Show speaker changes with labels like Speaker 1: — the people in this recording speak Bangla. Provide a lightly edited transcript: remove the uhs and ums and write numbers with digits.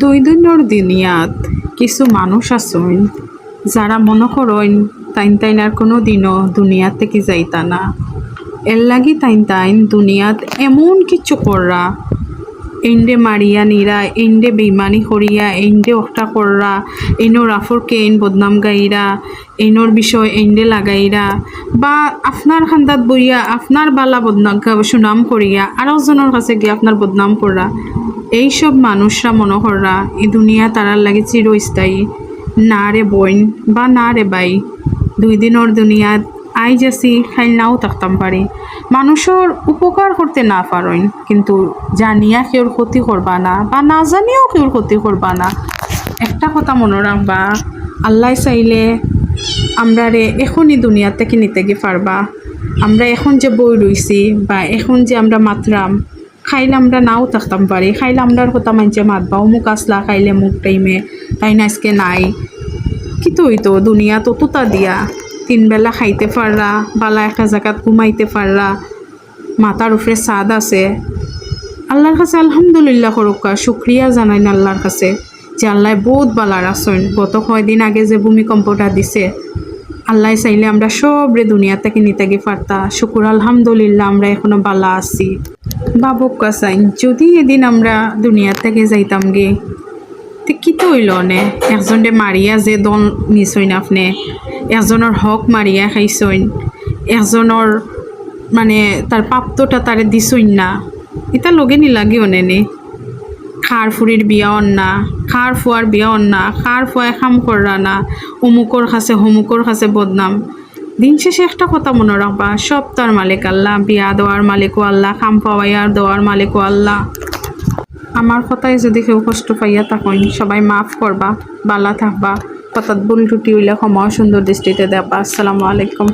Speaker 1: দুই দিনের দুনিয়াত কিছু মানুষ আছেন যারা মনে করেন তাইনার কোনো দিনও দুনিয়া থেকে যাইতা না। এর লাগি তাইন দুনিয়াত এমন কিছু কররা, এন্ডে মারিয়া নিরা, এন্ডে বেইমানি করিয়া, এন্ডে অক্টা কররা, এনোর আফরকে এন বদনাম গাইরা, এনোর বিষয় এন্ডে লাগাইরা, বা আপনার খান্দাত বইয়া আপনার বালা বদনাম সুনাম করিয়া আরও জনের কাছে গিয়ে আপনার বদনাম কররা। এইসব মানুষরা মনে কররা এই দুনিয়া তারার লাগে চিরস্থায়ী। না রে বোন বা না রে বাই, দুই দিনের দুনিয়াত আইজ আসি খাই নাও থাকতাম পারি। মানুষের উপকার করতে না পারেন, কিন্তু জানিয়া কেউর ক্ষতি করবা না বা না জানিয়াও কেউর ক্ষতি করবা না। একটা কথা মনে রাখবা, আল্লাহ চাইলে আমরা রে এখনই দুনিয়া থেকে নিতে গিয়ে পারবা। আমরা এখন যে বই রইছি বা এখন যে আমরা মাতরাম, খাইলে আমরা নাও থাকতাম পারি। খাইলে আমরার কথা মানছে মাতবা, অমুক আসলা খাইলে মুখ টাইমে, তাই না আজকে নাই। কিন্তু ওই তো দুনিয়া তো তুতা দিয়া, তিন বেলা খাইতে পাররা, বালা একটা জায়গাত ঘুমাইতে পাররা, মাথার উপরে ছাদ আছে। আল্লাহর কাছে আলহামদুলিল্লাহ করুকা, শুক্রিয়া জানাই না আল্লাহর কাছে যে আল্লাহ বহুত বালার আসন। গত কয়দিন আগে যে ভূমিকম্পটা দিছে, আল্লাহ চাইলে আমরা সবরে দুনিয়া থেকে নিতে গিয়ে পারতা। শুকুর আলহামদুলিল্লাহ আমরা এখনো বালা আছি। বাবুক কাসাইন যদি এদিন আমরা দুনিয়া থেকে যাইতাম গে, তে কি তো হইল নে? একজনে মারিয়া যে দল নিছইন, আপনি একজনের হক মারিয়া খাইছইন, একজনের মানে তার প্রাপ্তটা তারে দিছইন না, এটা লগে নিলাগে অনেনে। খার ফুরির বিয়া অন্না, খার ফুয়ার বিয়া অন্না, খার ফুয়ায় খাম কররা না, অমুকর কাছে হমুকর কাছে বদনাম। দিন শেষে একটা কথা মনে রাখবা, সব তার মালিক আল্লাহ, বিয়া দেওয়ার মালিকও আল্লাহ, খাম পাওয়াইয়ার দেওয়ার মালিকও আল্লাহ। আমার কথায় যদি কেউ কষ্ট পাইয়া থাকেন, সবাই মাফ করবা, বালা থাকবা, কথাত ভুল টুটি হইলে ক্ষমা সুন্দর দৃষ্টিতে দেখবা। আসসালামু আলাইকুম।